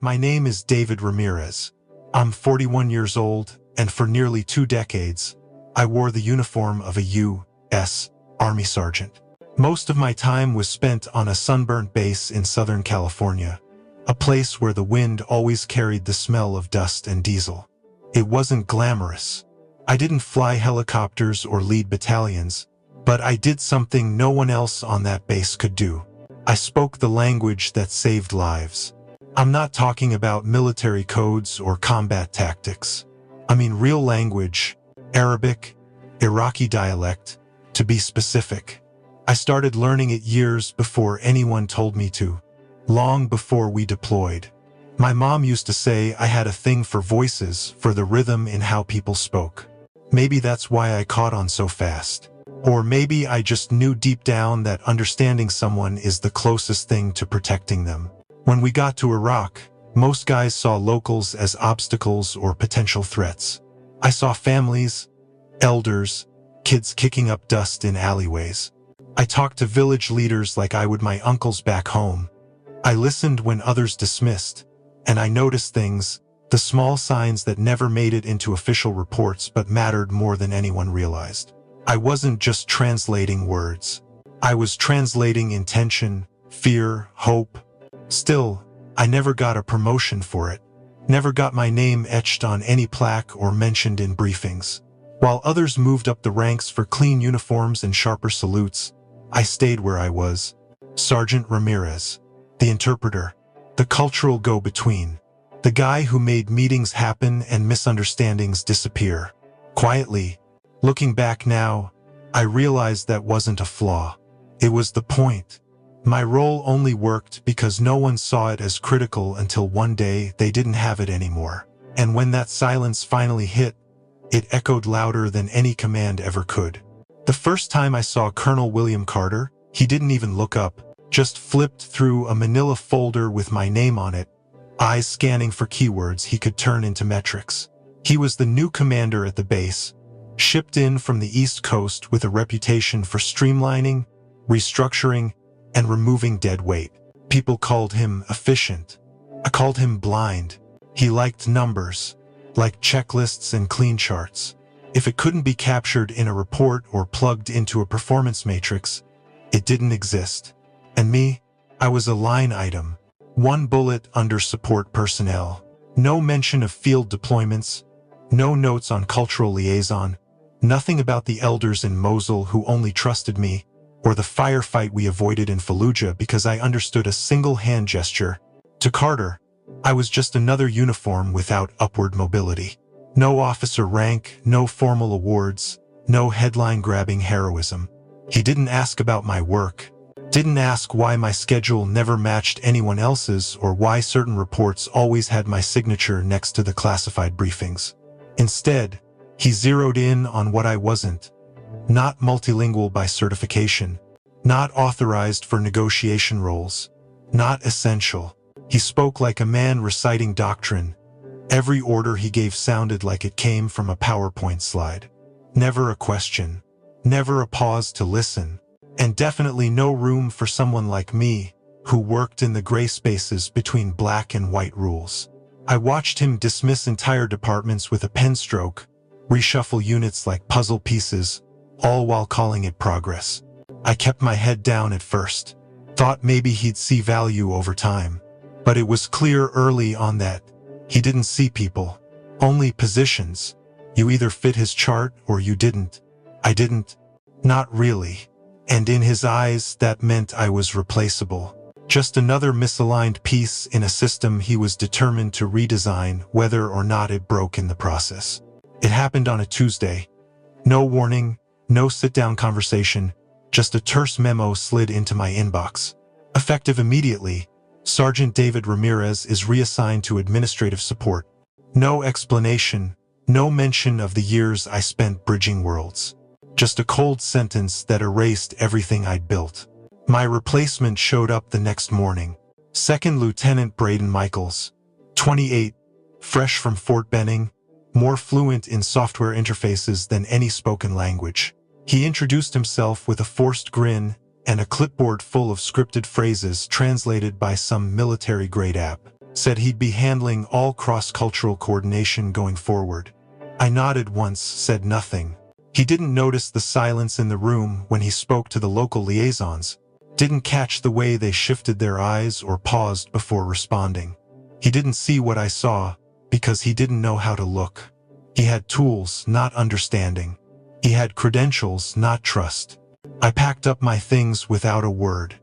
My name is David Ramirez. I'm 41 years old, and for nearly 2 decades, I wore the uniform of a U.S. Army sergeant. Most of my time was spent on a sunburnt base in Southern California, a place where the wind always carried the smell of dust and diesel. It wasn't glamorous. I didn't fly helicopters or lead battalions, but I did something no one else on that base could do. I spoke the language that saved lives. I'm not talking about military codes or combat tactics. I mean real language, Arabic, Iraqi dialect, to be specific. I started learning it years before anyone told me to, long before we deployed. My mom used to say I had a thing for voices, for the rhythm in how people spoke. Maybe that's why I caught on so fast. Or maybe I just knew deep down that understanding someone is the closest thing to protecting them. When we got to Iraq, most guys saw locals as obstacles or potential threats. I saw families, elders, kids kicking up dust in alleyways. I talked to village leaders like I would my uncles back home. I listened when others dismissed, and I noticed things, the small signs that never made it into official reports but mattered more than anyone realized. I wasn't just translating words. I was translating intention, fear, hope. Still, I never got a promotion for it. Never got my name etched on any plaque or mentioned in briefings. While others moved up the ranks for clean uniforms and sharper salutes, I stayed where I was. Sergeant Ramirez, the interpreter, the cultural go-between, the guy who made meetings happen and misunderstandings disappear. Quietly, looking back now, I realized that wasn't a flaw. It was the point. My role only worked because no one saw it as critical until one day they didn't have it anymore. And when that silence finally hit, it echoed louder than any command ever could. The first time I saw Colonel William Carter, he didn't even look up, just flipped through a manila folder with my name on it, eyes scanning for keywords he could turn into metrics. He was the new commander at the base, shipped in from the East Coast with a reputation for streamlining, restructuring, and removing dead weight. People called him efficient. I called him blind. He liked numbers, like checklists and clean charts. If it couldn't be captured in a report or plugged into a performance matrix, it didn't exist. And me, I was a line item. One bullet under support personnel. No mention of field deployments. No notes on cultural liaison. Nothing about the elders in Mosul who only trusted me, or the firefight we avoided in Fallujah because I understood a single hand gesture. To Carter, I was just another uniform without upward mobility. No officer rank, no formal awards, no headline-grabbing heroism. He didn't ask about my work, didn't ask why my schedule never matched anyone else's or why certain reports always had my signature next to the classified briefings. Instead, he zeroed in on what I wasn't. Not multilingual by certification, not authorized for negotiation roles, not essential. He spoke like a man reciting doctrine. Every order he gave sounded like it came from a PowerPoint slide. Never a question, never a pause to listen, and definitely no room for someone like me, who worked in the gray spaces between black and white rules. I watched him dismiss entire departments with a pen stroke, reshuffle units like puzzle pieces, all while calling it progress. I kept my head down at first, thought maybe he'd see value over time. But it was clear early on that he didn't see people, only positions. You either fit his chart or you didn't. I didn't. Not really. And in his eyes, that meant I was replaceable. Just another misaligned piece in a system he was determined to redesign, whether or not it broke in the process. It happened on a Tuesday. No warning, no sit-down conversation, just a terse memo slid into my inbox. Effective immediately, Sergeant David Ramirez is reassigned to administrative support. No explanation, no mention of the years I spent bridging worlds. Just a cold sentence that erased everything I'd built. My replacement showed up the next morning. Second Lieutenant Braden Michaels, 28, fresh from Fort Benning, more fluent in software interfaces than any spoken language. He introduced himself with a forced grin and a clipboard full of scripted phrases translated by some military-grade app. Said he'd be handling all cross-cultural coordination going forward. I nodded once, said nothing. He didn't notice the silence in the room when he spoke to the local liaisons, didn't catch the way they shifted their eyes or paused before responding. He didn't see what I saw because he didn't know how to look. He had tools, not understanding. He had credentials, not trust. I packed up my things without a word.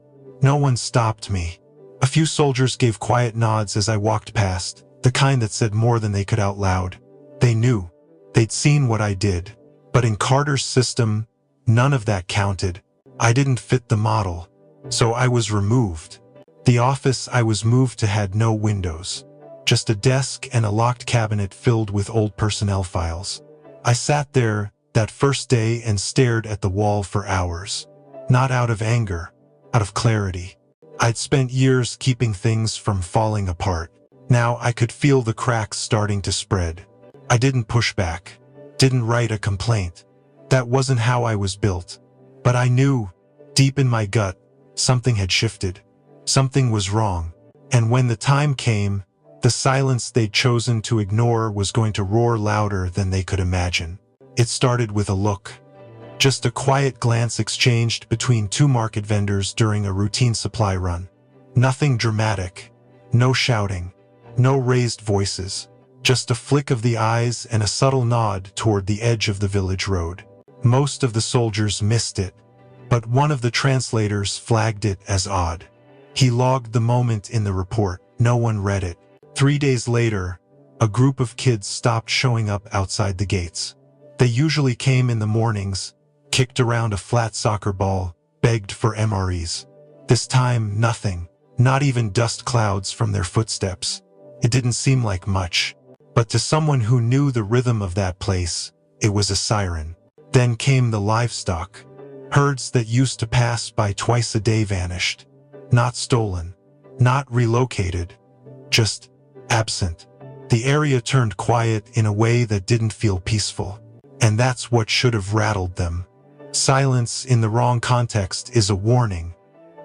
No one stopped me. A few soldiers gave quiet nods as I walked past, the kind that said more than they could out loud. They knew. They'd seen what I did. But in Carter's system, none of that counted. I didn't fit the model. So I was removed. The office I was moved to had no windows. Just a desk and a locked cabinet filled with old personnel files. I sat there that first day and stared at the wall for hours. Not out of anger, out of clarity. I'd spent years keeping things from falling apart. Now I could feel the cracks starting to spread. I didn't push back. Didn't write a complaint. That wasn't how I was built. But I knew, deep in my gut, something had shifted. Something was wrong. And when the time came, the silence they'd chosen to ignore was going to roar louder than they could imagine. It started with a look. Just a quiet glance exchanged between two market vendors during a routine supply run. Nothing dramatic. No shouting. No raised voices. Just a flick of the eyes and a subtle nod toward the edge of the village road. Most of the soldiers missed it, but one of the translators flagged it as odd. He logged the moment in the report. No one read it. 3 days later, a group of kids stopped showing up outside the gates. They usually came in the mornings, kicked around a flat soccer ball, begged for MREs. This time, nothing. Not even dust clouds from their footsteps. It didn't seem like much. But to someone who knew the rhythm of that place, it was a siren. Then came the livestock. Herds that used to pass by twice a day vanished. Not stolen. Not relocated. Just absent. The area turned quiet in a way that didn't feel peaceful. And that's what should have rattled them. Silence in the wrong context is a warning,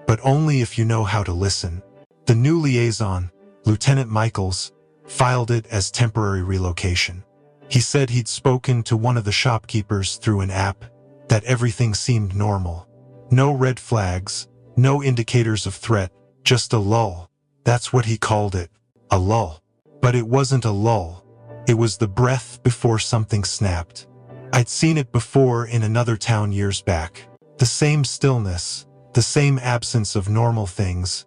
but only if you know how to listen. The new liaison, Lieutenant Michaels, filed it as temporary relocation. He said he'd spoken to one of the shopkeepers through an app, that everything seemed normal. No red flags, no indicators of threat, just a lull. That's what he called it, a lull. But it wasn't a lull. It was the breath before something snapped. I'd seen it before in another town years back. The same stillness, the same absence of normal things,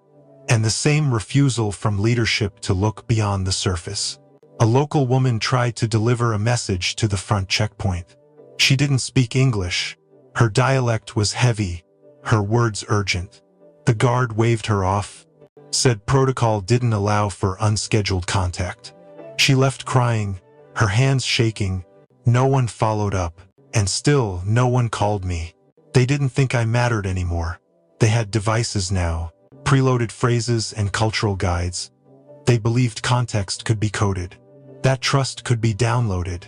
and the same refusal from leadership to look beyond the surface. A local woman tried to deliver a message to the front checkpoint. She didn't speak English. Her dialect was heavy, her words urgent. The guard waved her off, said protocol didn't allow for unscheduled contact. She left crying, her hands shaking. No one followed up, and still no one called me. They didn't think I mattered anymore. They had devices now, preloaded phrases and cultural guides. They believed context could be coded. That trust could be downloaded.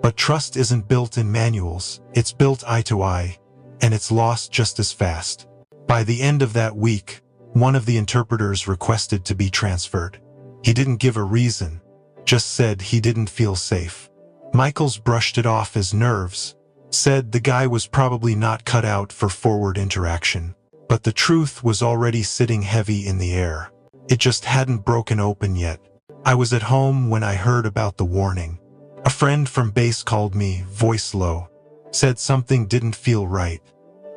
But trust isn't built in manuals, it's built eye to eye, and it's lost just as fast. By the end of that week, one of the interpreters requested to be transferred. He didn't give a reason, just said he didn't feel safe. Michaels brushed it off as nerves, said the guy was probably not cut out for forward interaction. But the truth was already sitting heavy in the air. It just hadn't broken open yet. I was at home when I heard about the warning. A friend from base called me, voice low, said something didn't feel right,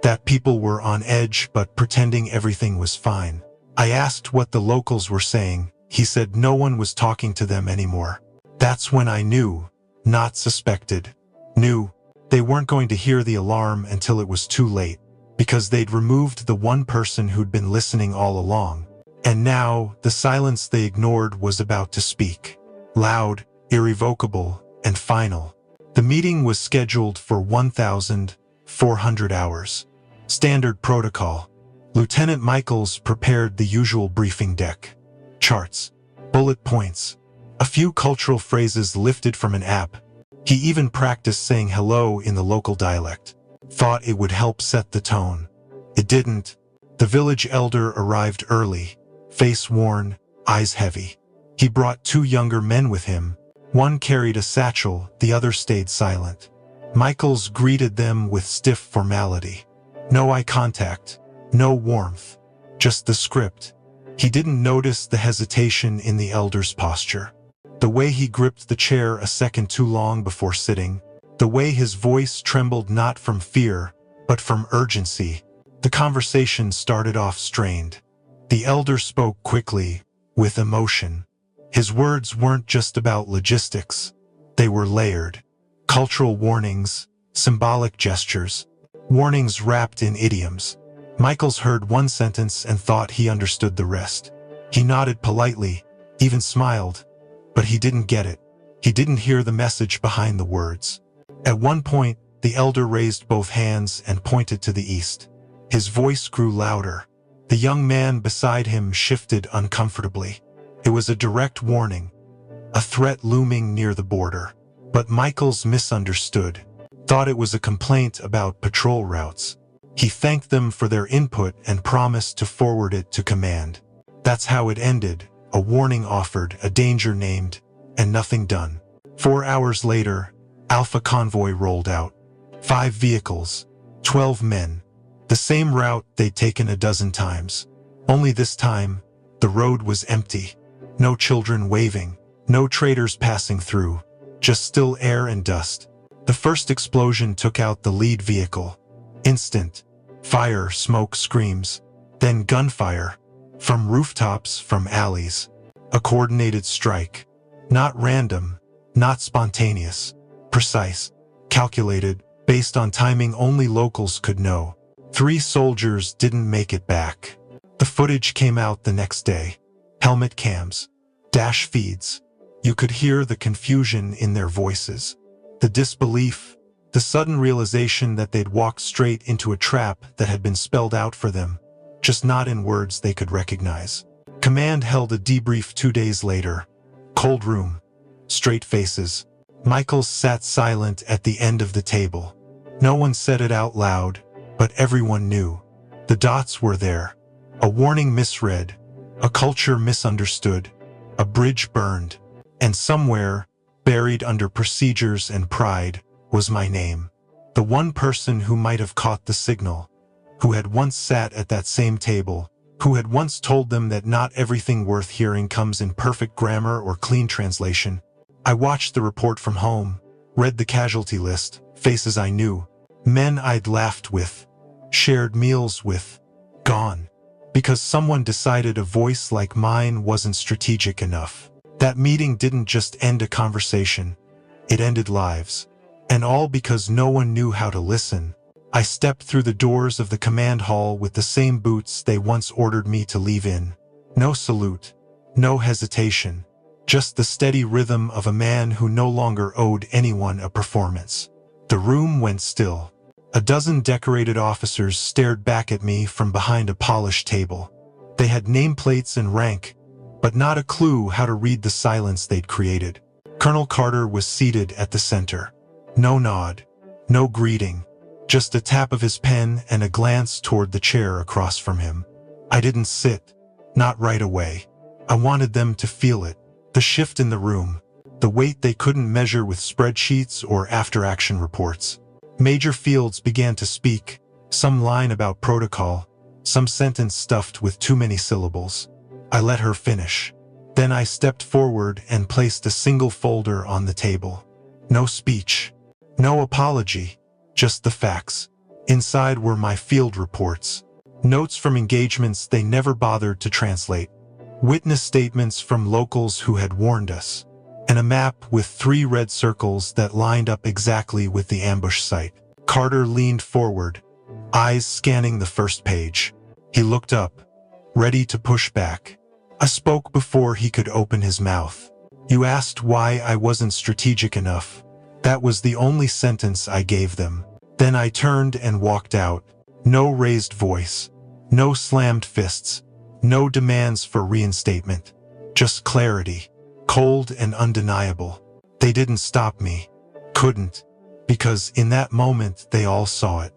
that people were on edge but pretending everything was fine. I asked what the locals were saying. He said no one was talking to them anymore. That's when I knew. Not suspected. Knew. They weren't going to hear the alarm until it was too late, because they'd removed the one person who'd been listening all along. And now, the silence they ignored was about to speak. Loud, irrevocable, and final. The meeting was scheduled for 1,400 hours. Standard protocol. Lieutenant Michaels prepared the usual briefing deck. Charts. Bullet points. A few cultural phrases lifted from an app. He even practiced saying hello in the local dialect. Thought it would help set the tone. It didn't. The village elder arrived early, face worn, eyes heavy. He brought 2 younger men with him. One carried a satchel, the other stayed silent. Michaels greeted them with stiff formality. No eye contact, no warmth, just the script. He didn't notice the hesitation in the elder's posture. The way he gripped the chair a second too long before sitting. The way his voice trembled not from fear, but from urgency. The conversation started off strained. The elder spoke quickly, with emotion. His words weren't just about logistics. They were layered. Cultural warnings, symbolic gestures, warnings wrapped in idioms. Michaels heard one sentence and thought he understood the rest. He nodded politely, even smiled, but he didn't get it. He didn't hear the message behind the words. At one point, the elder raised both hands and pointed to the east. His voice grew louder. The young man beside him shifted uncomfortably. It was a direct warning, a threat looming near the border. But Michaels misunderstood, thought it was a complaint about patrol routes. He thanked them for their input and promised to forward it to command. That's how it ended, a warning offered, a danger named, and nothing done. 4 hours later, Alpha Convoy rolled out. 5 vehicles, 12 men. The same route they'd taken a dozen times. Only this time, the road was empty. No children waving, no traders passing through, just still air and dust. The first explosion took out the lead vehicle. Instant. Fire, smoke, screams. Then gunfire. From rooftops, from alleys. A coordinated strike. Not random, not spontaneous. Precise. Calculated, based on timing only locals could know. 3 soldiers didn't make it back. The footage came out the next day. Helmet cams. Dash feeds. You could hear the confusion in their voices. The disbelief. The sudden realization that they'd walked straight into a trap that had been spelled out for them, just not in words they could recognize. Command held a debrief 2 days later. Cold room. Straight faces. Michaels sat silent at the end of the table. No one said it out loud, but everyone knew. The dots were there. A warning misread. A culture misunderstood. A bridge burned. And somewhere, buried under procedures and pride, was my name. The one person who might have caught the signal, who had once sat at that same table, who had once told them that not everything worth hearing comes in perfect grammar or clean translation. I watched the report from home, read the casualty list, faces I knew, men I'd laughed with, shared meals with, gone. Because someone decided a voice like mine wasn't strategic enough. That meeting didn't just end a conversation, it ended lives. And all because no one knew how to listen. I stepped through the doors of the command hall with the same boots they once ordered me to leave in. No salute, no hesitation, just the steady rhythm of a man who no longer owed anyone a performance. The room went still. A dozen decorated officers stared back at me from behind a polished table. They had nameplates and rank, but not a clue how to read the silence they'd created. Colonel Carter was seated at the center. No nod, no greeting, just a tap of his pen and a glance toward the chair across from him. I didn't sit, not right away. I wanted them to feel it, the shift in the room, the weight they couldn't measure with spreadsheets or after-action reports. Major Fields began to speak, some line about protocol, some sentence stuffed with too many syllables. I let her finish. Then I stepped forward and placed a single folder on the table. No speech. No apology, just the facts. Inside were my field reports, notes from engagements they never bothered to translate, witness statements from locals who had warned us, and a map with 3 red circles that lined up exactly with the ambush site. Carter leaned forward, eyes scanning the first page. He looked up, ready to push back. I spoke before he could open his mouth. You asked why I wasn't strategic enough. That was the only sentence I gave them. Then I turned and walked out. No raised voice. No slammed fists. No demands for reinstatement. Just clarity. Cold and undeniable. They didn't stop me. Couldn't. Because in that moment they all saw it.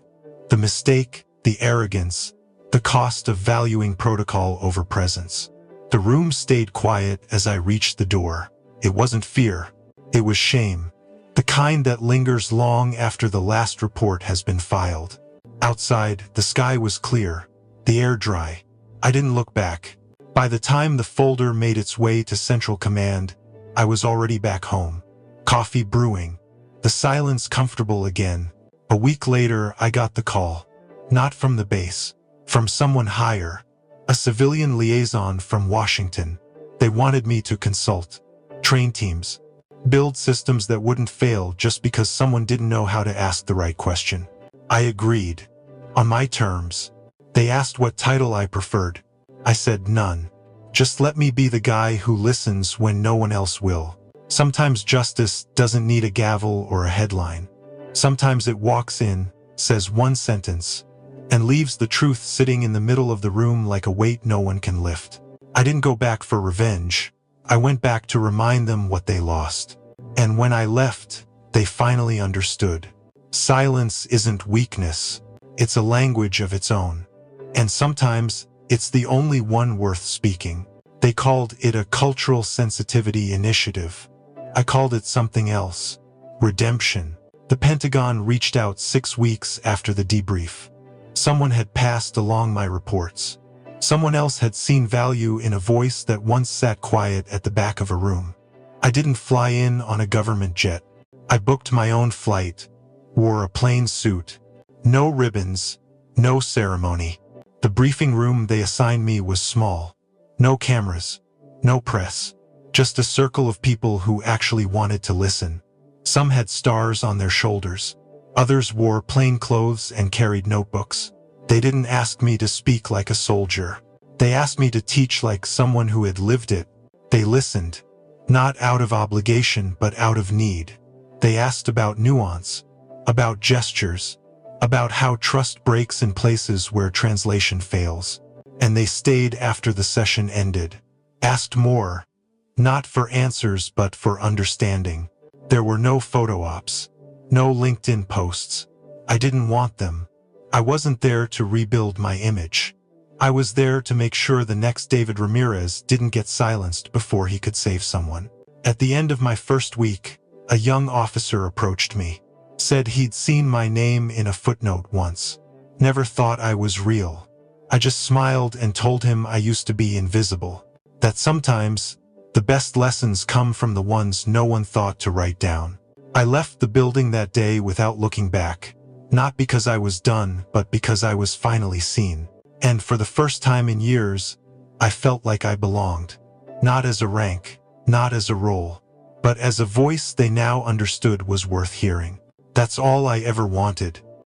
The mistake, the arrogance, the cost of valuing protocol over presence. The room stayed quiet as I reached the door. It wasn't fear. It was shame. The kind that lingers long after the last report has been filed. Outside, the sky was clear, the air dry. I didn't look back. By the time the folder made its way to Central Command, I was already back home. Coffee brewing. The silence comfortable again. A week later, I got the call. Not from the base. From someone higher. A civilian liaison from Washington. They wanted me to consult. Train teams. Build systems that wouldn't fail just because someone didn't know how to ask the right question. I agreed. On my terms. They asked what title I preferred. I said none. Just let me be the guy who listens when no one else will. Sometimes justice doesn't need a gavel or a headline. Sometimes it walks in, says one sentence, and leaves the truth sitting in the middle of the room like a weight no one can lift. I didn't go back for revenge. I went back to remind them what they lost. And when I left, they finally understood. Silence isn't weakness. It's a language of its own. And sometimes, it's the only one worth speaking. They called it a cultural sensitivity initiative. I called it something else. Redemption. The Pentagon reached out 6 weeks after the debrief. Someone had passed along my reports. Someone else had seen value in a voice that once sat quiet at the back of a room. I didn't fly in on a government jet. I booked my own flight, wore a plain suit. No ribbons, no ceremony. The briefing room they assigned me was small. No cameras, no press. Just a circle of people who actually wanted to listen. Some had stars on their shoulders. Others wore plain clothes and carried notebooks. They didn't ask me to speak like a soldier. They asked me to teach like someone who had lived it. They listened, not out of obligation but out of need. They asked about nuance, about gestures, about how trust breaks in places where translation fails. And they stayed after the session ended. Asked more, not for answers but for understanding. There were no photo ops, no LinkedIn posts. I didn't want them. I wasn't there to rebuild my image. I was there to make sure the next David Ramirez didn't get silenced before he could save someone. At the end of my first week, a young officer approached me. Said he'd seen my name in a footnote once. Never thought I was real. I just smiled and told him I used to be invisible. That sometimes, the best lessons come from the ones no one thought to write down. I left the building that day without looking back. Not because I was done, but because I was finally seen. And for the first time in years, I felt like I belonged. Not as a rank, not as a role, but as a voice they now understood was worth hearing. That's all I ever wanted.